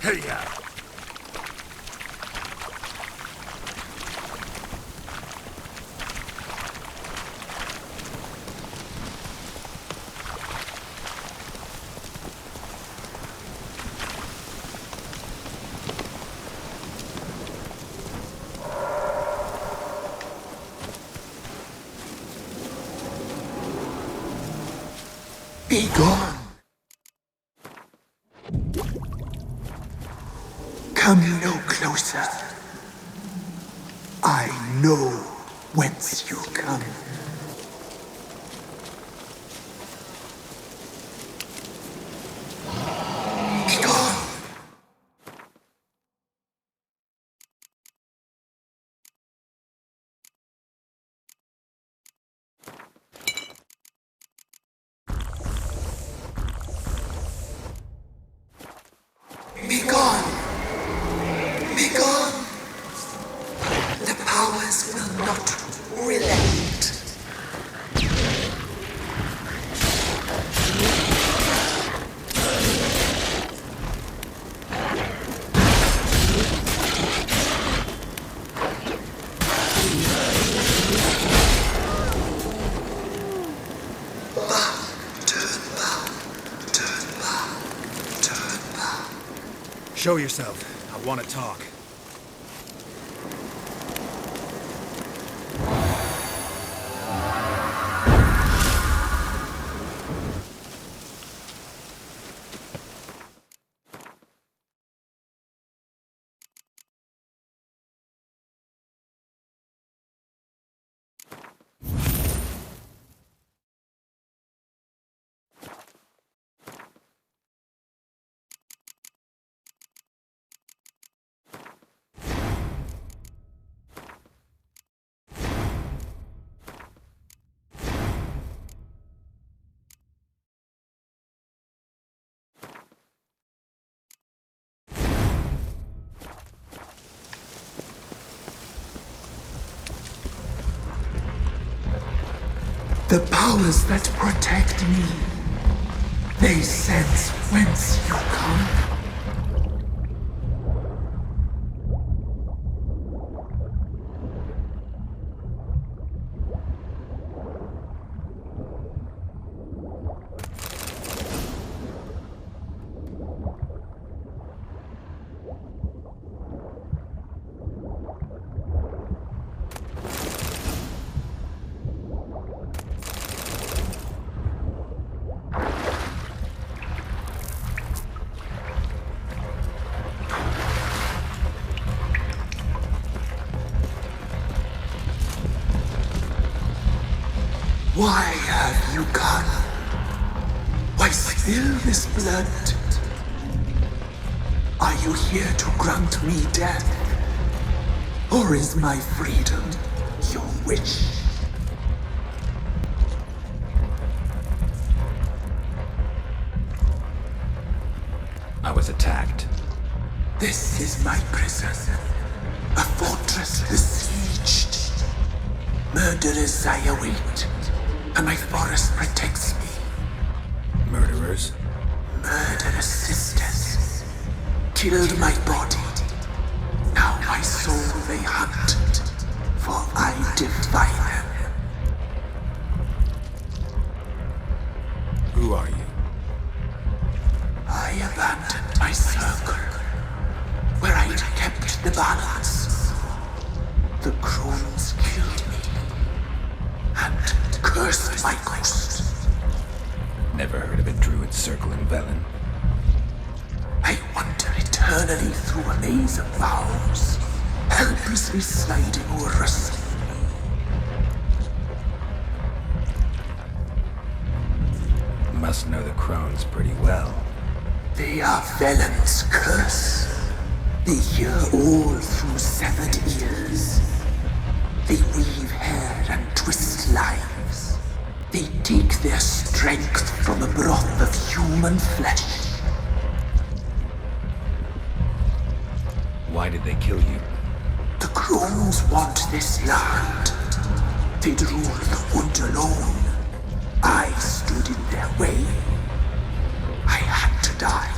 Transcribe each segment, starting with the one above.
Hey, yeah. Be gone. Come no closer. I know whence you come. Be gone. Be gone. Be gone. The powers will not relent. Turn back. Turn back. Turn back. Show yourself. I want to talk. The powers that protect me, they sense whence you come. Why have you come? Why spill this blood? Are you here to grant me death? Or is my freedom your wish? I was attacked. This is my prison. A fortress besieged. Murderers I await, and my forest protects me. Murderers? Murderous sisters killed my body. Now my soul they hunt, for I defy them. Who are you? I abandoned my circle, where I'd kept the balance. The crones killed me, and cursed my ghost. Never heard of a druid circle in Velen. I wander eternally through a maze of vows, helplessly sliding o'er rust. Must know the crones pretty well. They are Velen's curse. They hear all through severed ears. They weave hair and twist lives. They take their strength from the broth of human flesh. Why did they kill you? The crones want this land. They'd rule the wood alone. I stood in their way. I had to die.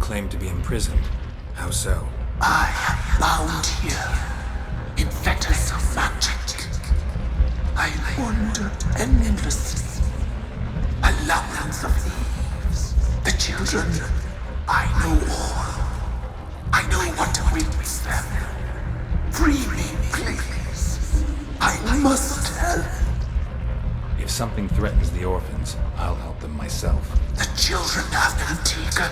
claim to be imprisoned. How so? I am bound here in fetters of magic. I wander endlessly, a labyrinth of leaves. The children, I know all. I know what awaits them. Free me, please. I must help. If something threatens the orphans, I'll help them myself. The children have been taken.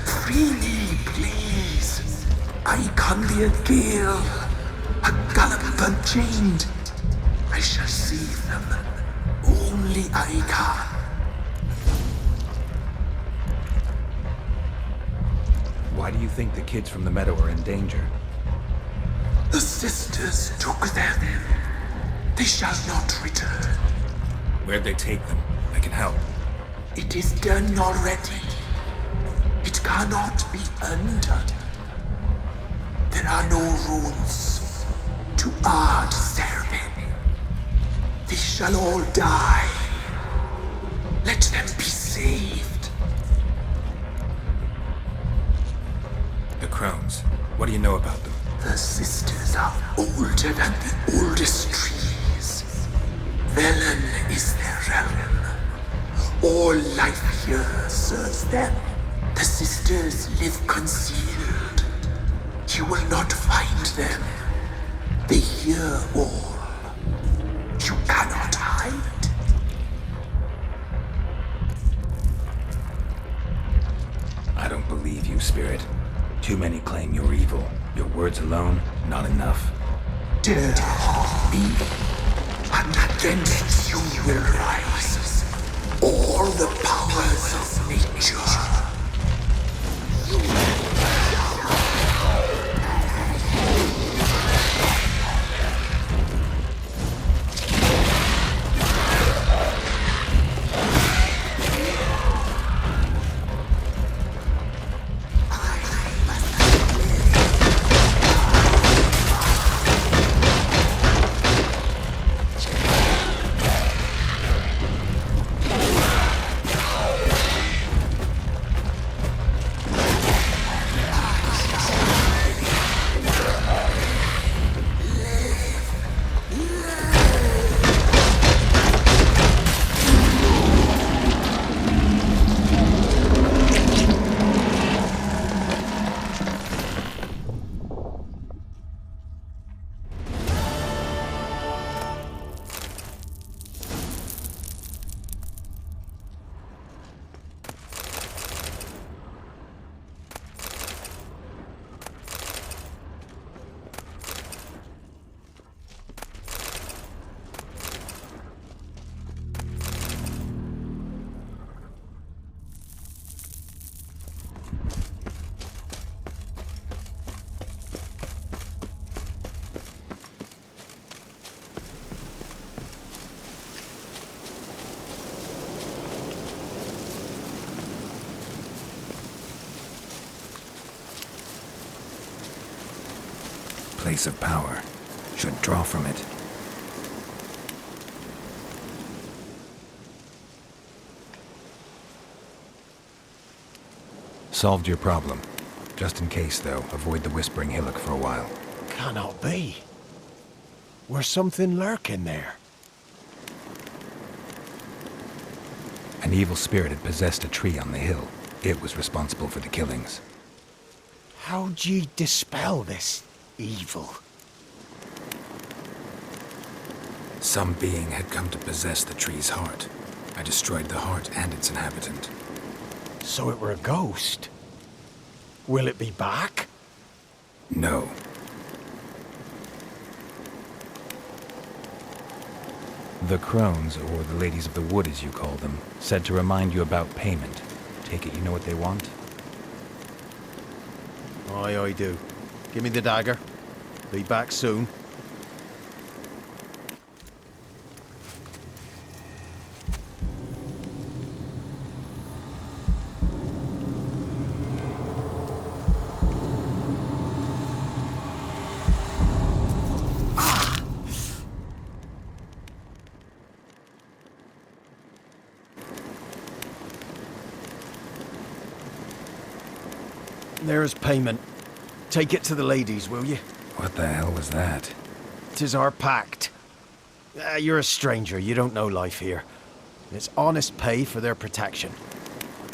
Free me, please. I can be a gale, a gallop unchained. I shall save them. Only I can. Why do you think the kids from the meadow are in danger? The sisters took them. They shall not return. Where'd they take them? I can help. It is done already. It cannot be undone. There are no rules to our serving. They shall all die. Let them be saved. The crones. What do you know about them? The sisters are older than the oldest trees. Velen is their realm. All life here serves them. The sisters live concealed. You will not find them. They hear all. You cannot hide. I don't believe you, Spirit. Too many claim you're evil. Your words alone, not enough. Dare harm me, and against you will rise all the powers of nature. Place of power. Should draw from it. Solved your problem. Just in case, though, avoid the Whispering Hillock for a while. Cannot be. Where's something lurking there? An evil spirit had possessed a tree on the hill. It was responsible for the killings. How'd ye dispel this evil? Some being had come to possess the tree's heart. I destroyed the heart and its inhabitant. So it were a ghost. Will it be back? No. The crones, or the ladies of the wood as you call them, said to remind you about payment. Take it you know what they want? Aye, I do. Give me the dagger. Be back soon. There's payment. Take it to the ladies, will you? What the hell was that? 'Tis our pact. You're a stranger, you don't know life here. It's honest pay for their protection.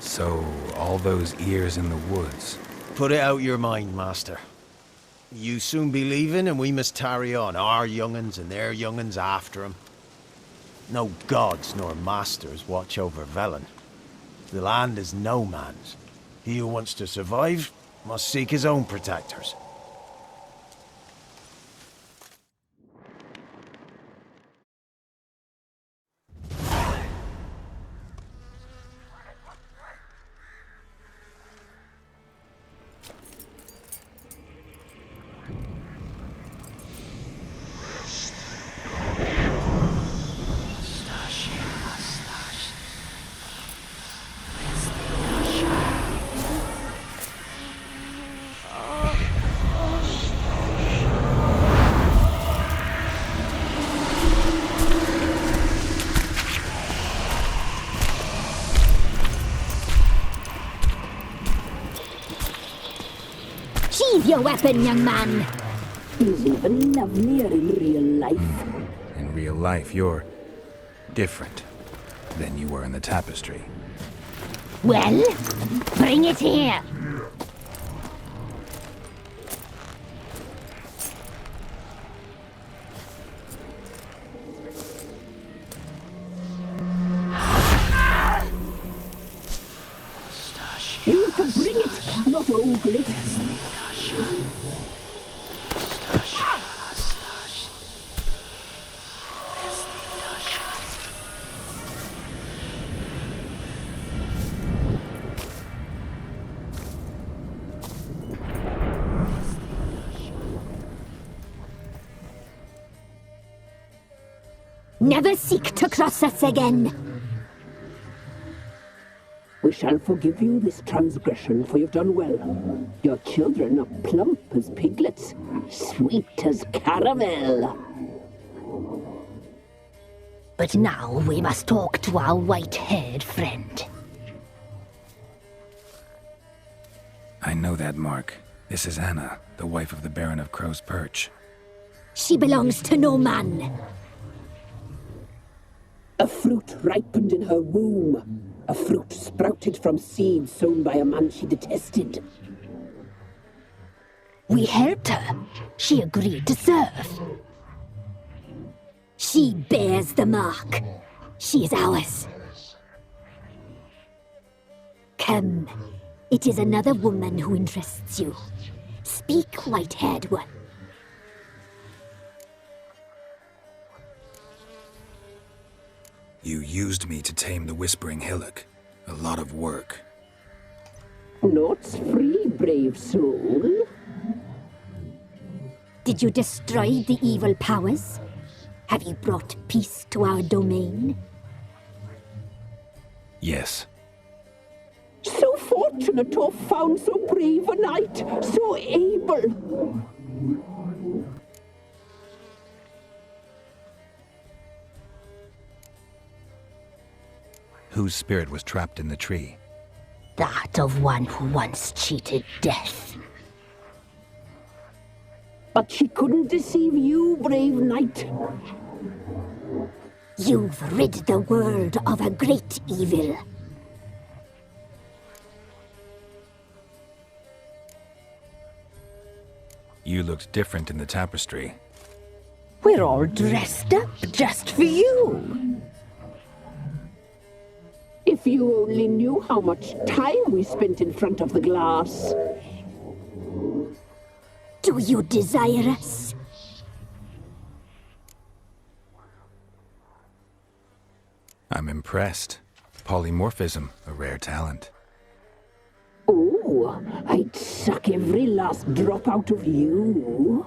So, all those ears in the woods. Put it out your mind, master. You soon be leaving and we must tarry on, our young'uns and their young'uns after 'em. No gods nor masters watch over Velen. The land is no man's. He who wants to survive must seek his own protectors. Sheathe your weapon, young man. He's even lovelier in real life. In real life, you're different than you were in the tapestry. Well, bring it here. You can bring it, not ogle it. Never seek to cross us again. We shall forgive you this transgression, for you've done well. Your children are plump as piglets, sweet as caramel. But now we must talk to our white-haired friend. I know that mark. This is Anna, the wife of the Baron of Crow's Perch. She belongs to no man. A fruit ripened in her womb. A fruit sprouted from seeds sown by a man she detested. We helped her. She agreed to serve. She bears the mark. She is ours. Come. It is another woman who interests you. Speak, white-haired one. You used me to tame the Whispering Hillock. A lot of work. Naught's free, brave soul. Did you destroy the evil powers? Have you brought peace to our domain? Yes. So fortunate to have found so brave a knight, so able. Whose spirit was trapped in the tree? That of one who once cheated death. But she couldn't deceive you, brave knight. You've rid the world of a great evil. You looked different in the tapestry. We're all dressed up just for you. If you only knew how much time we spent in front of the glass. Do you desire us? I'm impressed. Polymorphism, a rare talent. Oh, I'd suck every last drop out of you.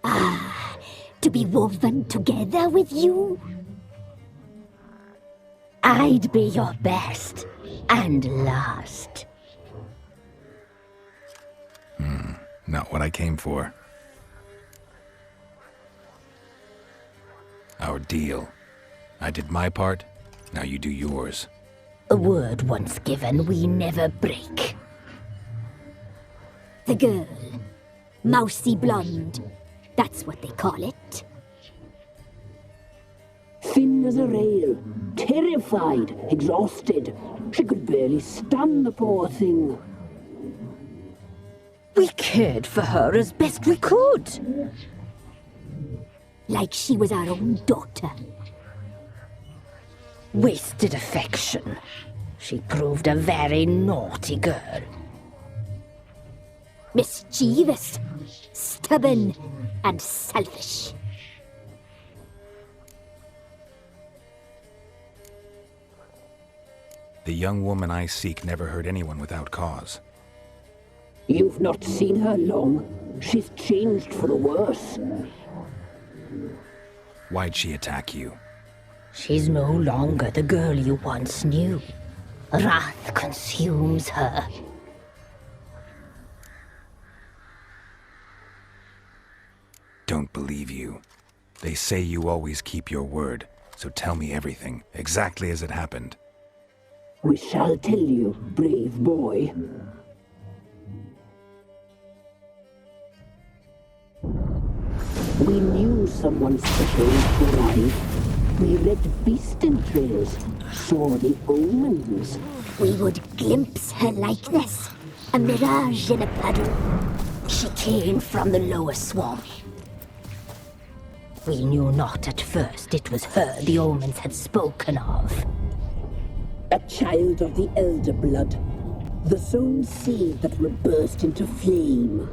To be woven together with you? I'd be your best and last. Not what I came for. Our deal. I did my part, now you do yours. A word once given we never break. The girl. Mousy blonde. That's what they call it. Thin as a rail, terrified, exhausted. She could barely stand, the poor thing. We cared for her as best we could. Like she was our own daughter. Wasted affection. She proved a very naughty girl. Mischievous, stubborn, and selfish. The young woman I seek never hurt anyone without cause. You've not seen her long. She's changed for the worse. Why'd she attack you? She's no longer the girl you once knew. Wrath consumes her. Don't believe you. They say you always keep your word, so tell me everything, exactly as it happened. We shall tell you, brave boy. We knew someone special would arrive. We read beast entrails, saw the omens. We would glimpse her likeness, a mirage in a puddle. She came from the lower swamp. We knew not at first it was her the omens had spoken of. A child of the elder blood, the sown seed that will burst into flame.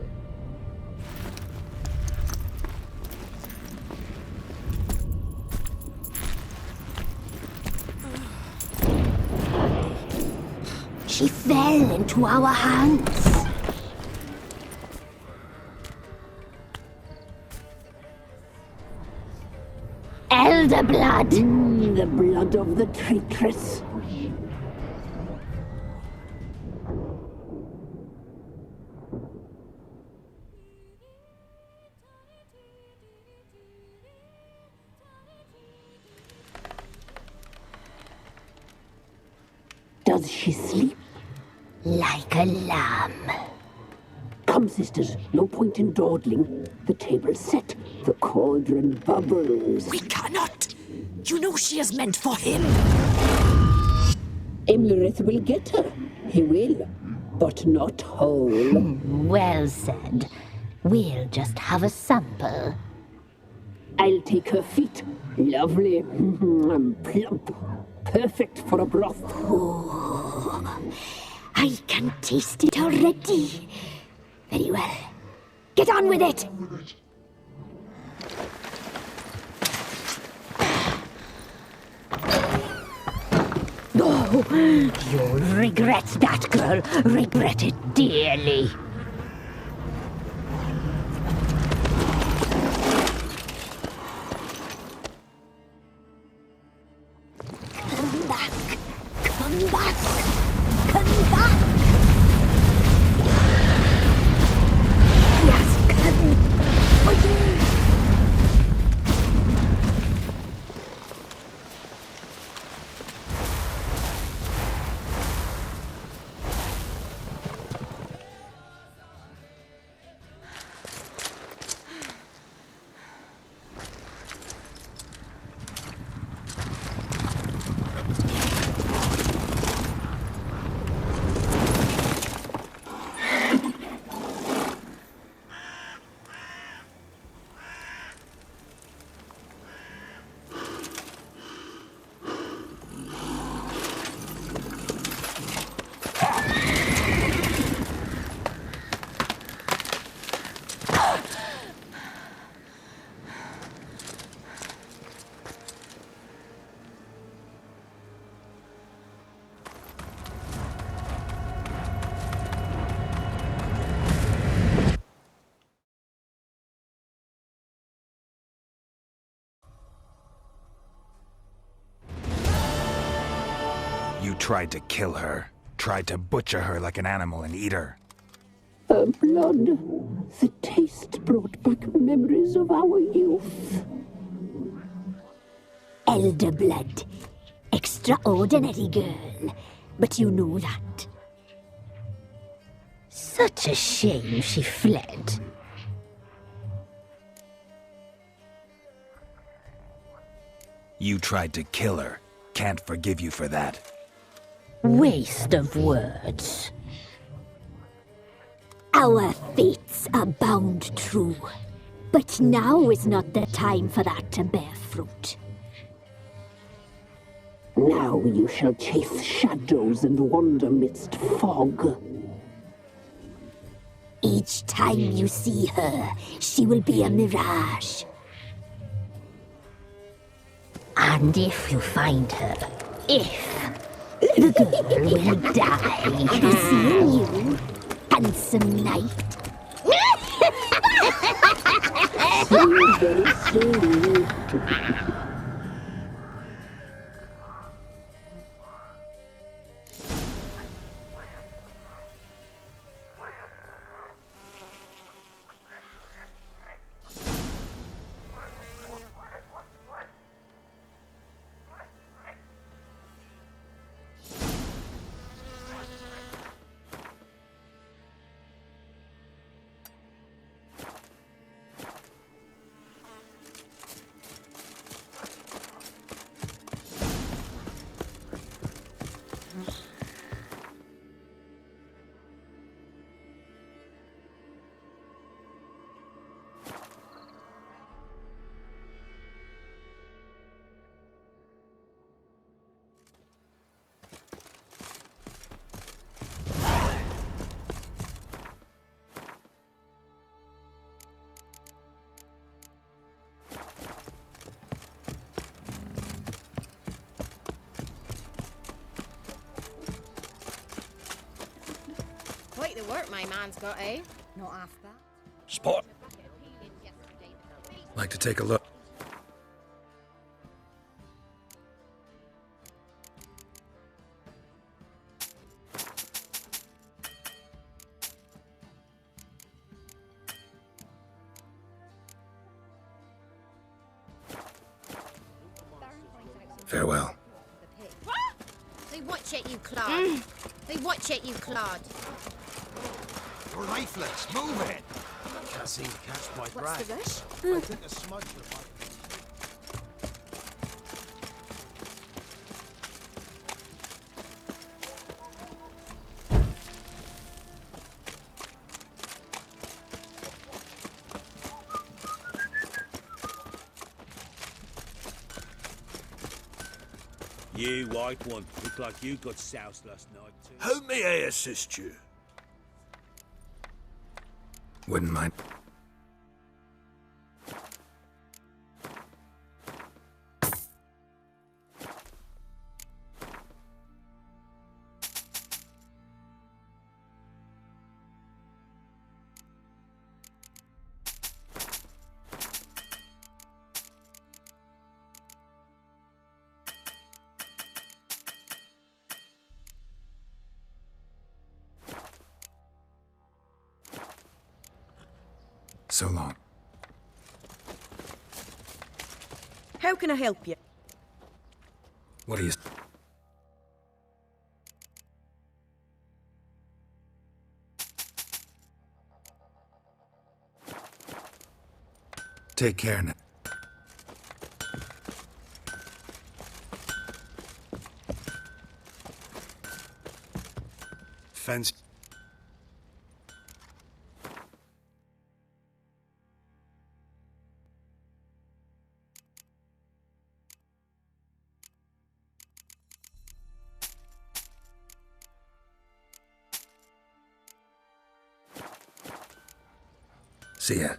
She fell into our hands. Elder blood! The blood of the traitress. Does she sleep? Like a lamb. Come, sisters, no point in dawdling. The table's set, the cauldron bubbles. We cannot! You know she is meant for him! Imlerith will get her. He will, but not whole. Well said. We'll just have a sample. I'll take her feet. Lovely. Plump. Perfect for a broth. I can taste it already. Very well. Get on with it! Oh, you'll regret that, girl. Regret it dearly. Come back! Come back! Come back! Yes, come! For you! You tried to kill her. Tried to butcher her like an animal and eat her. Her blood. The taste brought back memories of our youth. Elder blood. Extraordinary girl. But you know that. Such a shame she fled. You tried to kill her. Can't forgive you for that. Waste of words. Our fates are bound true. But now is not the time for that to bear fruit. Now you shall chase shadows and wander midst fog. Each time you see her, she will be a mirage. And if you find her, the girl will die. Seeing you, handsome knight. Very soon. Quite the work my man's got, eh? Not half bad. Spot. Like to take a look. Farewell. They watch it, you clod. They watch it, you clod. You're lifeless. Move it. Can't seem to catch my What's breath. the rush? I think a smudge will bite. You white one, look like you got soused last night too. How may I assist you? Wouldn't mind. So long. How can I help you? What do you... Take care now. Fence. See ya.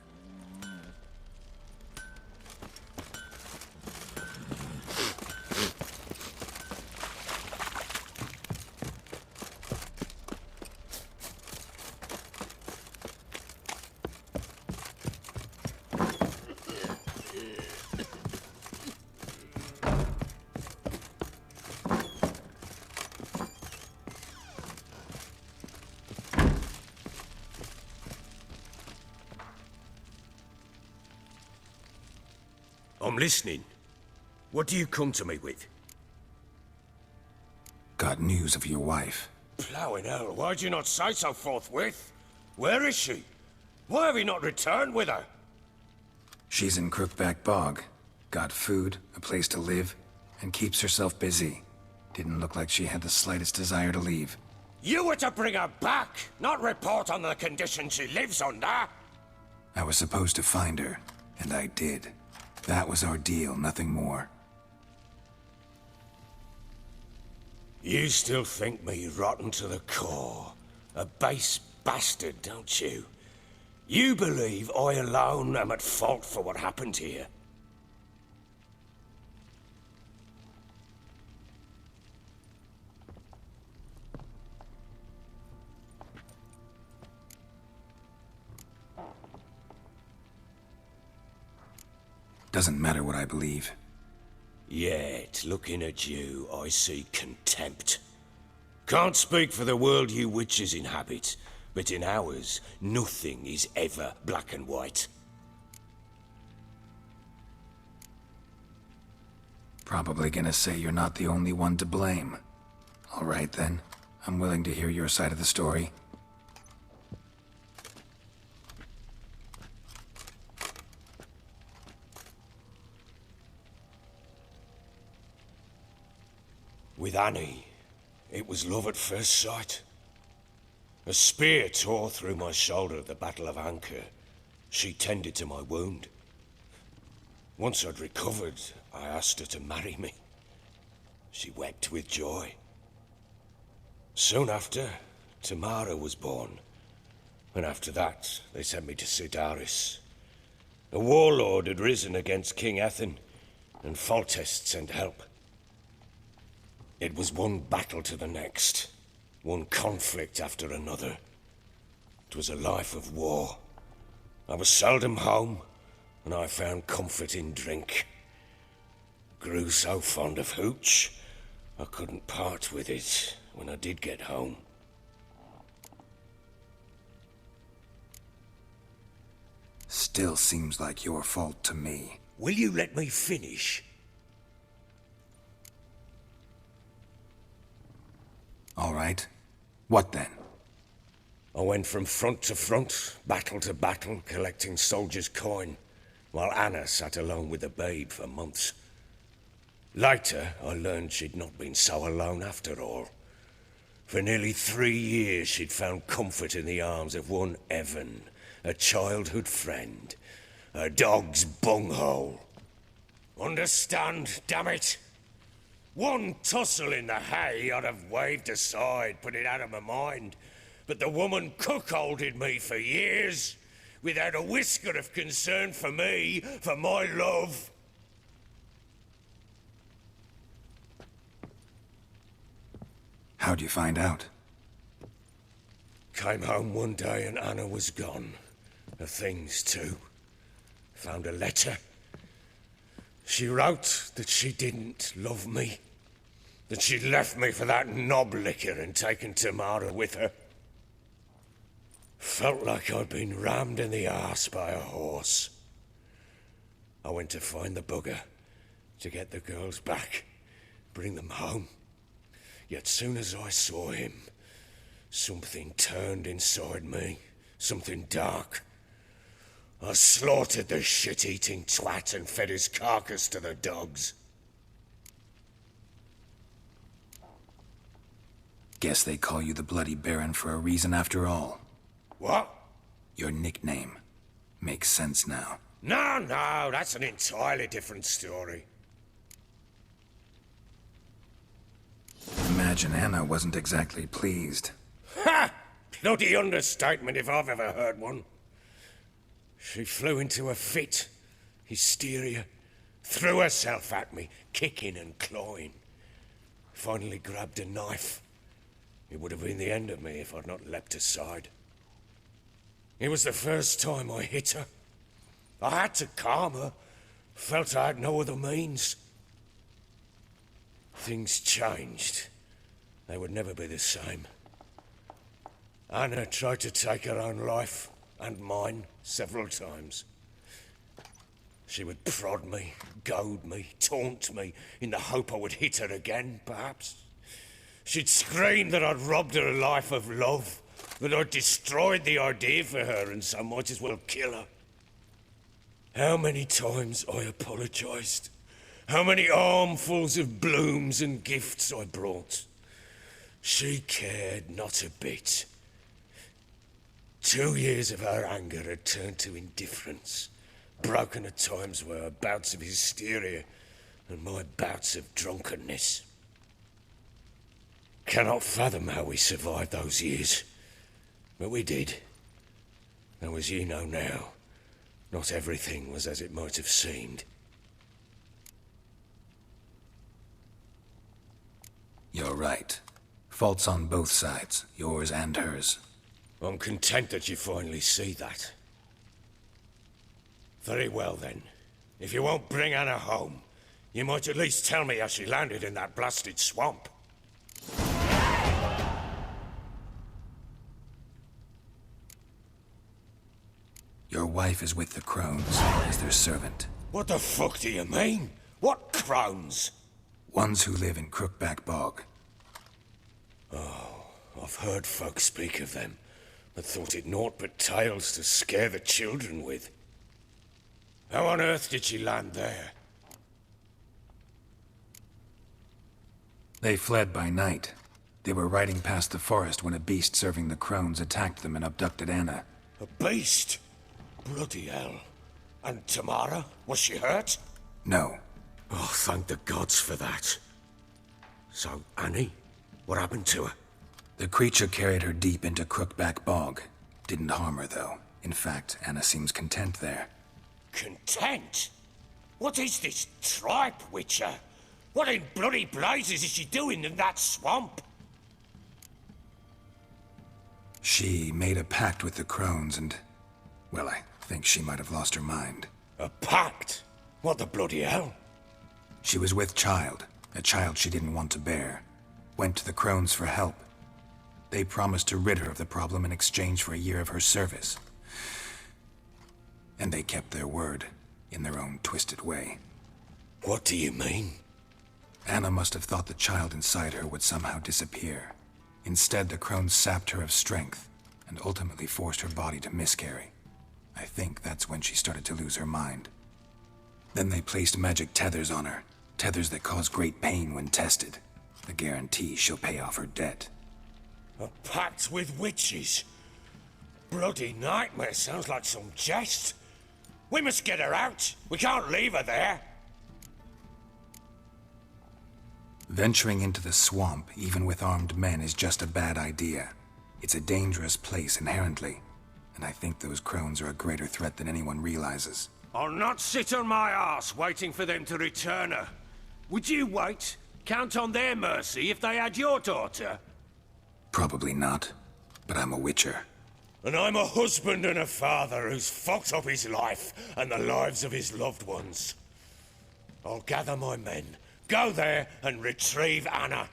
I'm listening. What do you come to me with? Got news of your wife. Plowing hell, why'd you not say so forthwith? Where is she? Why have you not returned with her? She's in Crookback Bog. Got food, a place to live, and keeps herself busy. Didn't look like she had the slightest desire to leave. You were to bring her back, not report on the conditions she lives under. I was supposed to find her, and I did. That was our deal, nothing more. You still think me rotten to the core. A base bastard, don't you? You believe I alone am at fault for what happened here. Doesn't matter what I believe. Yet, looking at you, I see contempt. Can't speak for the world you witches inhabit, but in ours, nothing is ever black and white. Probably gonna say you're not the only one to blame. All right then, I'm willing to hear your side of the story. With Annie, it was love at first sight. A spear tore through my shoulder at the Battle of Anchor. She tended to my wound. Once I'd recovered, I asked her to marry me. She wept with joy. Soon after, Tamara was born. And after that, they sent me to Sidaris. A warlord had risen against King Ethan, and Foltest sent help. It was one battle to the next, one conflict after another. It was a life of war. I was seldom home, and I found comfort in drink. Grew so fond of hooch, I couldn't part with it when I did get home. Still seems like your fault to me. Will you let me finish? All right. What then? I went from front to front, battle to battle, collecting soldiers' coin, while Anna sat alone with the babe for months. Later, I learned she'd not been so alone after all. For nearly 3 years, she'd found comfort in the arms of one Evan, a childhood friend, a dog's bunghole. Understand, damn it? One tussle in the hay I'd have waved aside, put it out of my mind. But the woman cuckolded me for years, without a whisker of concern for me, for my love. How'd you find out? Came home one day and Anna was gone. Her things too. Found a letter. She wrote that she didn't love me. That she'd left me for that knob licker and taken Tamara with her. Felt like I'd been rammed in the arse by a horse. I went to find the bugger, to get the girls back, bring them home. Yet soon as I saw him, something turned inside me, something dark. I slaughtered the shit-eating twat and fed his carcass to the dogs. Guess they call you the Bloody Baron for a reason after all. What? Your nickname. Makes sense now. No, that's an entirely different story. Imagine Anna wasn't exactly pleased. Ha! Bloody understatement if I've ever heard one. She flew into a fit, hysteria, threw herself at me, kicking and clawing. Finally grabbed a knife. It would have been the end of me if I'd not leapt aside. It was the first time I hit her. I had to calm her. Felt I had no other means. Things changed. They would never be the same. Anna tried to take her own life, and mine, several times. She would prod me, goad me, taunt me, in the hope I would hit her again, perhaps. She'd scream that I'd robbed her a life of love, that I'd destroyed the idea for her and so might as well kill her. How many times I apologised. How many armfuls of blooms and gifts I brought. She cared not a bit. 2 years of her anger had turned to indifference, broken at times by her bouts of hysteria and my bouts of drunkenness. Cannot fathom how we survived those years, but we did. Though as you know now, not everything was as it might have seemed. You're right. Faults on both sides, yours and hers. I'm content that you finally see that. Very well then. If you won't bring Anna home, you might at least tell me how she landed in that blasted swamp. Your wife is with the Crones as their servant. What the fuck do you mean? What crones? Ones who live in Crookback Bog. Oh, I've heard folk speak of them, but thought it naught but tales to scare the children with. How on earth did she land there? They fled by night. They were riding past the forest when a beast serving the Crones attacked them and abducted Anna. A beast? Bloody hell. And Tamara? Was she hurt? No. Oh, thank the gods for that. So, Annie? What happened to her? The creature carried her deep into Crookback Bog. Didn't harm her, though. In fact, Anna seems content there. Content? What is this tripe, Witcher? What in bloody blazes is she doing in that swamp? She made a pact with the Crones and... well, I think she might have lost her mind. A pact? What the bloody hell? She was with child, a child she didn't want to bear. Went to the Crones for help. They promised to rid her of the problem in exchange for a year of her service. And they kept their word, in their own twisted way. What do you mean? Anna must have thought the child inside her would somehow disappear. Instead, the Crones sapped her of strength, and ultimately forced her body to miscarry. I think that's when she started to lose her mind. Then they placed magic tethers on her, tethers that cause great pain when tested. A guarantee she'll pay off her debt. A pact with witches? Bloody nightmare, sounds like some jest. We must get her out. We can't leave her there. Venturing into the swamp, even with armed men, is just a bad idea. It's a dangerous place inherently, and I think those Crones are a greater threat than anyone realizes. I'll not sit on my arse waiting for them to return her. Would you wait? Count on their mercy if they had your daughter? Probably not, but I'm a witcher. And I'm a husband and a father who's fucked up his life and the lives of his loved ones. I'll gather my men, go there and retrieve Anna.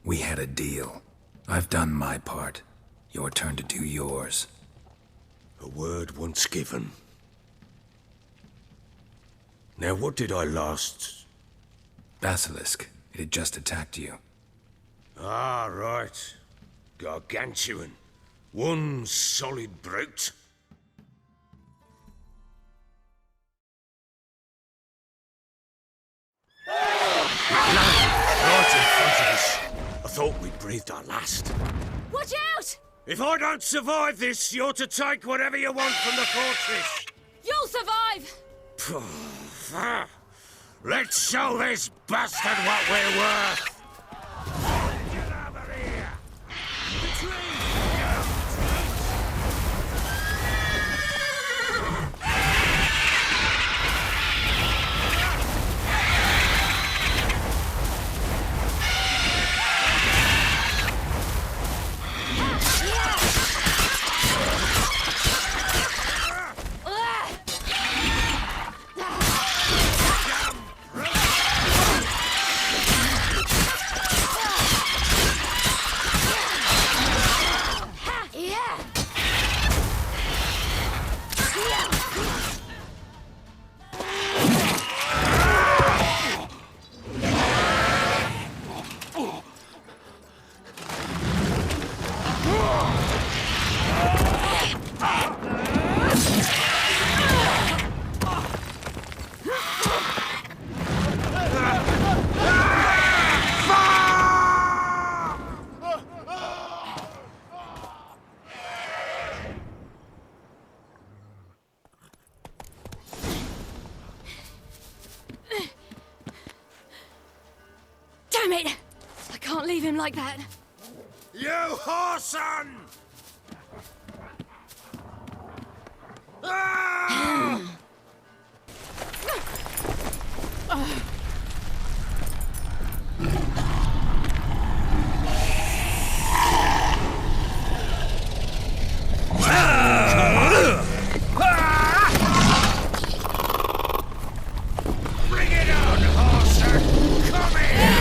We had a deal. I've done my part. Your turn to do yours. A word once given. Now what did I last... Basilisk. It had just attacked you. Ah, right. Gargantuan. One solid brute. Right in front of us. I thought we'd breathed our last. Watch out! If I don't survive this, you're to take whatever you want from the fortress. You'll survive! Let's show this bastard what we're worth! Get over here! Damn it! I can't leave him like that. You whoreson! Ah! Bring it on, horser! Come here!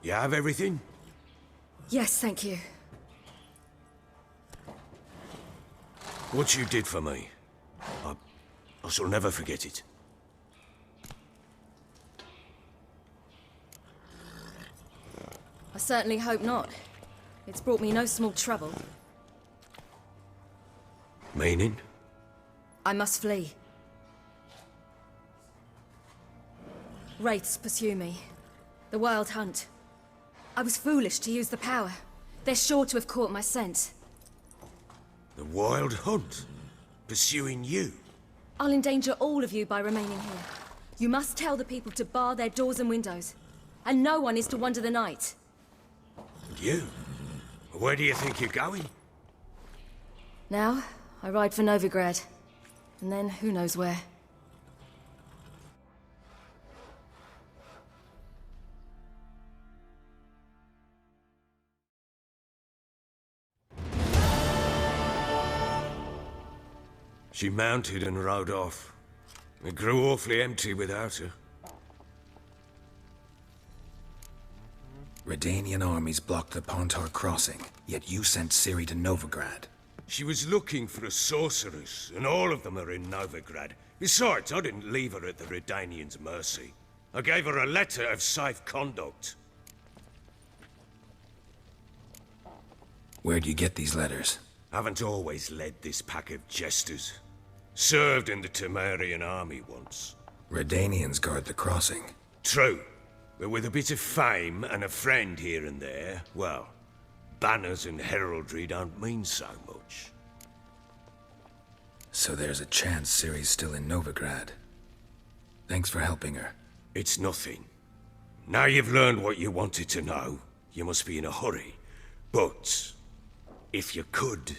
You have everything? Yes, thank you. What you did for me, I shall never forget it. I certainly hope not. It's brought me no small trouble. Meaning? I must flee. Wraiths pursue me. The Wild Hunt. I was foolish to use the power. They're sure to have caught my scent. The Wild Hunt? Pursuing you? I'll endanger all of you by remaining here. You must tell the people to bar their doors and windows. And no one is to wander the night. And you? Where do you think you're going? Now, I ride for Novigrad. And then, who knows where. She mounted and rode off. It grew awfully empty without her. Redanian armies blocked the Pontar crossing, yet you sent Ciri to Novigrad. She was looking for a sorceress, and all of them are in Novigrad. Besides, I didn't leave her at the Redanians' mercy. I gave her a letter of safe conduct. Where'd you get these letters? Haven't always led this pack of jesters. Served in the Temerian army once. Redanians guard the crossing. True. But with a bit of fame and a friend here and there, well, banners and heraldry don't mean so much. So there's a chance Ciri's still in Novigrad. Thanks for helping her. It's nothing. Now you've learned what you wanted to know, you must be in a hurry. But, if you could...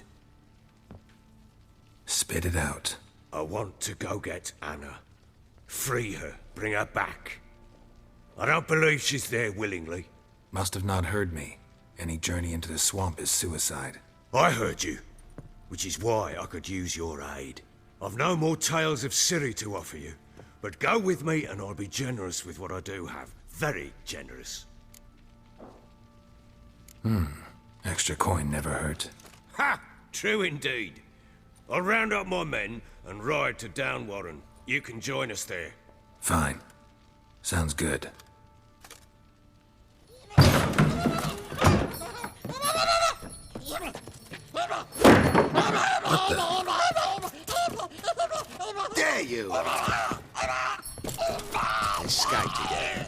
Spit it out. I want to go get Anna. Free her, bring her back. I don't believe she's there willingly. Must have not heard me. Any journey into the swamp is suicide. I heard you, which is why I could use your aid. I've no more tales of Ciri to offer you, but go with me and I'll be generous with what I do have. Very generous. Extra coin never hurt. Ha! True indeed. I'll round up my men and ride to Downwarren. You can join us there. Fine. Sounds good. What the? There you are! Escaped again.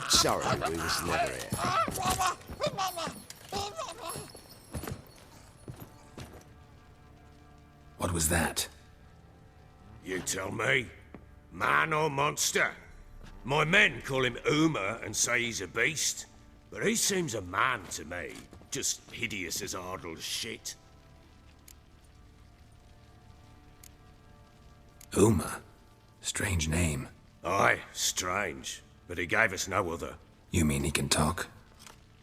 Sorry, we was never here. What was that? You tell me. Man or monster? My men call him Uma and say he's a beast, but he seems a man to me. Just hideous as Ardle's shit. Uma? Strange name. Aye, strange. But he gave us no other. You mean he can talk?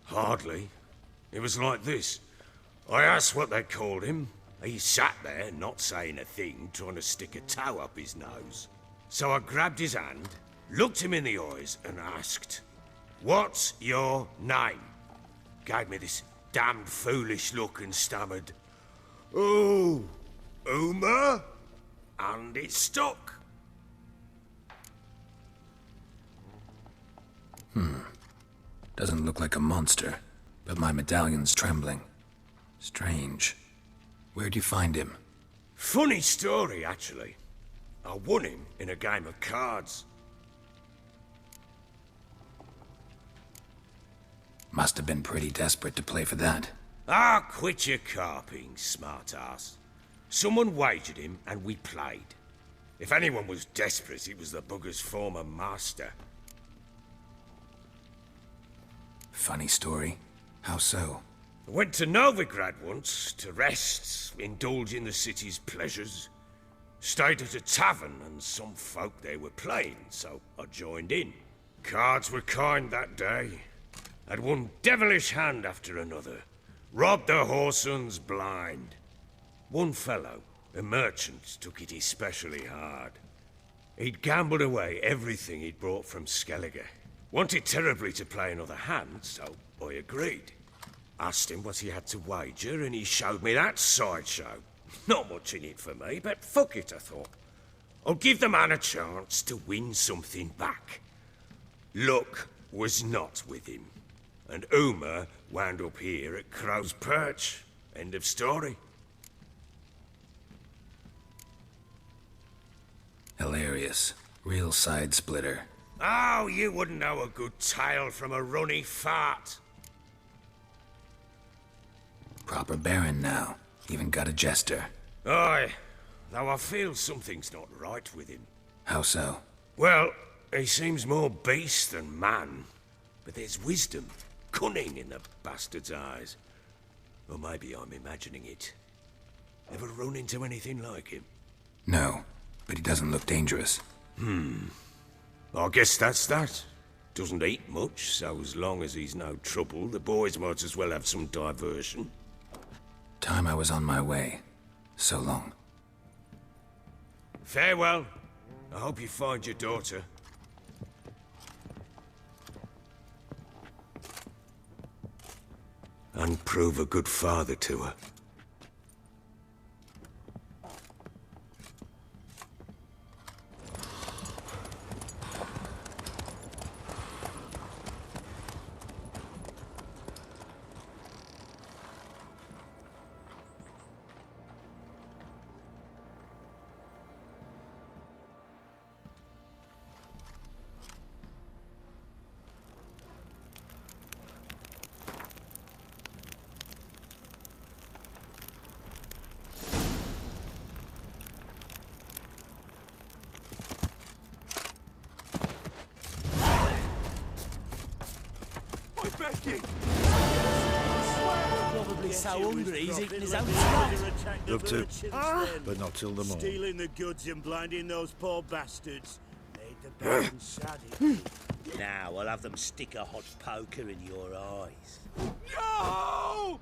Hardly. It was like this. I asked what they called him. He sat there, not saying a thing, trying to stick a toe up his nose. So I grabbed his hand, looked him in the eyes, and asked, "What's your name?" Gave me this damned foolish look and stammered, "Oh, Uma?" And it stuck. Doesn't look like a monster, but my medallion's trembling. Strange. Where'd you find him? Funny story, actually. I won him in a game of cards. Must have been pretty desperate to play for that. Ah, quit your carping, smart-ass. Someone wagered him, and we played. If anyone was desperate, it was the bugger's former master. Funny story. How so? I went to Novigrad once, to rest, indulge in the city's pleasures. Stayed at a tavern, and some folk there were playing, so I joined in. Cards were kind that day. Had one devilish hand after another. Robbed the whoresun's blind. One fellow, a merchant, took it especially hard. He'd gambled away everything he'd brought from Skellige. Wanted terribly to play another hand, so I agreed. Asked him what he had to wager, and he showed me that sideshow. Not much in it for me, but fuck it, I thought. I'll give the man a chance to win something back. Luck was not with him, and Uma wound up here at Crow's Perch. End of story. Hilarious. Real side splitter. Oh, you wouldn't know a good tale from a runny fart. Proper baron now. Even got a jester. Aye, though I feel something's not right with him. How so? Well, he seems more beast than man. But there's wisdom, cunning in the bastard's eyes. Or maybe I'm imagining it. Ever run into anything like him? No, but he doesn't look dangerous. I guess that's that. Doesn't eat much, so as long as he's no trouble, the boys might as well have some diversion. Time I was on my way. So long. Farewell. I hope you find your daughter. And prove a good father to her. Probably so hungry he's eating his own snot. Love to, but not till the morning. Stealing the goods and blinding those poor bastards. Made the Baron sad. Now I'll have them stick a hot poker in your eyes. No!